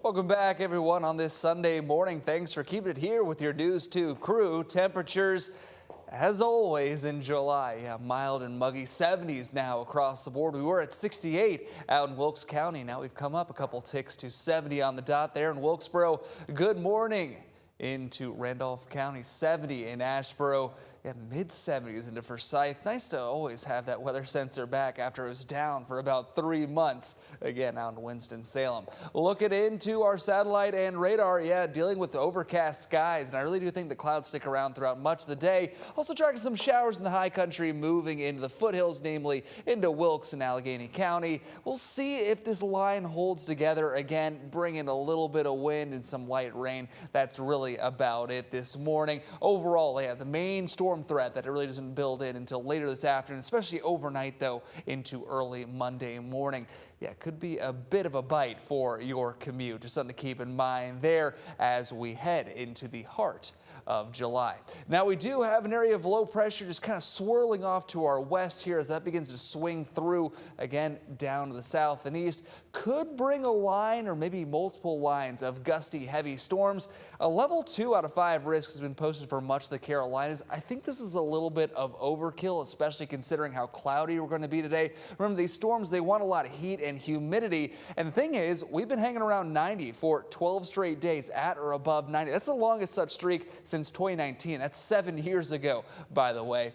Welcome back, everyone, on this Sunday morning. Thanks for keeping it here with your News 2 crew. Temperatures, as always, in July. Yeah, mild and muggy 70s now across the board. We were at 68 out in Wilkes County. Now we've come up a couple ticks to 70 on the dot there in Wilkesboro. Good morning into Randolph County, 70 in Asheboro. Yeah, mid-70s into Forsyth. Nice to always have that weather sensor back after it was down for about 3 months. Again, out in Winston-Salem. Looking into our satellite and radar, dealing with the overcast skies. And I really do think the clouds stick around throughout much of the day. Also tracking some showers in the high country, moving into the foothills, namely into Wilkes and Allegheny County. We'll see if this line holds together. Again, bringing a little bit of wind and some light rain. That's really about it this morning. Overall, the main storm threat that it really doesn't build in until later this afternoon, especially overnight, though, into early Monday morning. Could be a bit of a bite for your commute. Just something to keep in mind there as we head into the heart of July. Now, we do have an area of low pressure just kind of swirling off to our west here as that begins to swing through again down to the south and east. Could bring a line or maybe multiple lines of gusty, heavy storms. A level 2 out of 5 risk has been posted for much of the Carolinas. I think this is a little bit of overkill, especially considering how cloudy we're going to be today. Remember, these storms, they want a lot of heat and humidity. And the thing is, we've been hanging around 90 for 12 straight days, at or above 90. That's the longest such streak since 2019. That's 7 years ago, by the way.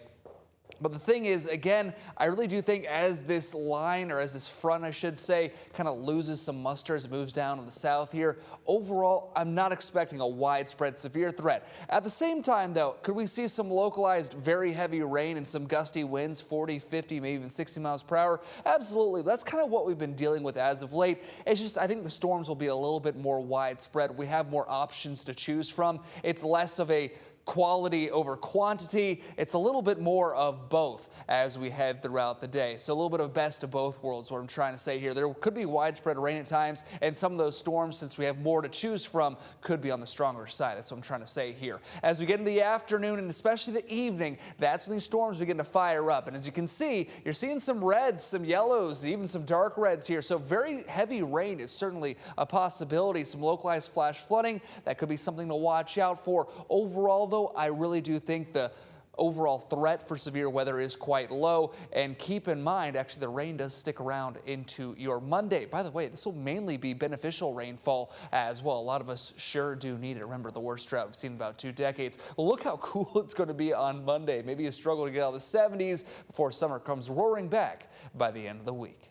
But the thing is, again, I really do think as this line, or as this front, I should say, kind of loses some muster as it moves down to the south here, overall, I'm not expecting a widespread severe threat. At the same time, though, could we see some localized very heavy rain and some gusty winds, 40, 50, maybe even 60 miles per hour? Absolutely. That's kind of what we've been dealing with as of late. It's just I think the storms will be a little bit more widespread. We have more options to choose from. It's less of a quality over quantity. It's a little bit more of both as we head throughout the day. So a little bit of best of both worlds, what I'm trying to say here. There could be widespread rain at times, and some of those storms, since we have more to choose from, could be on the stronger side. That's what I'm trying to say here. As we get into the afternoon and especially the evening, that's when these storms begin to fire up. And as you can see, you're seeing some reds, some yellows, even some dark reds here. So very heavy rain is certainly a possibility. Some localized flash flooding, that could be something to watch out for. Overall, though, I really do think the overall threat for severe weather is quite low. And keep in mind, actually, the rain does stick around into your Monday. By the way, this will mainly be beneficial rainfall as well. A lot of us sure do need it. Remember, the worst drought we've seen in about 2 decades. Well, look how cool it's going to be on Monday. Maybe a struggle to get out of the 70s before summer comes roaring back by the end of the week.